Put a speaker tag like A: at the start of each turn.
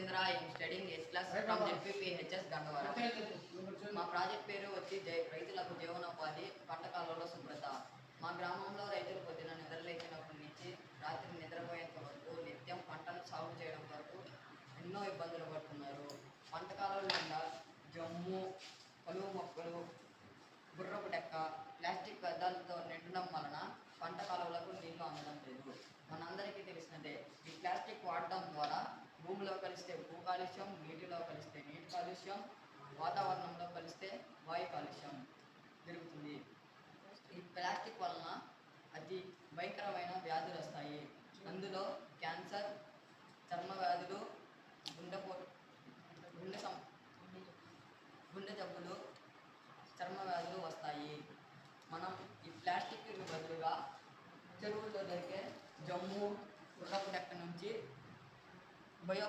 A: Ravindra. I'm studying S class from ZPPHS Gangavaram. మా project పేరు వచ్చి రైతులకు జీవనోపాధి పంట కాలువలో శుభ్రత. మా గ్రామంలో రైతులు పొద్దున నిద్రలేచినప్పటి నుంచి రాత్రి నిద్రపోయేంత వరకు నిత్యం పంటను సాగు చేయడం వరకు ఎన్నో ఇబ్బందులు పడుతున్నారు. పంట కాలువల నిండా జమ్ము, కలువు మొక్కలు, గుర్రపు డెక్క, ప్లాస్టిక్ వ్యర్థాలతో నిండడం వలన పంట కాలువలకు నీళ్లు అందడం లేదు. మనందరికీ తెలిసినదే, ఈ ప్లాస్టిక్ వాడడం ద్వారా భూమిలో కలిస్తే భూ కాలుష్యం, నీటిలో కలిస్తే నీటి కాలుష్యం, వాతావరణంలో కలిస్తే వాయు కాలుష్యం జరుగుతుంది. ఈ ప్లాస్టిక్ వలన అతి భయంకరమైన వ్యాధులు వస్తాయి. అందులో క్యాన్సర్, చర్మ వ్యాధులు,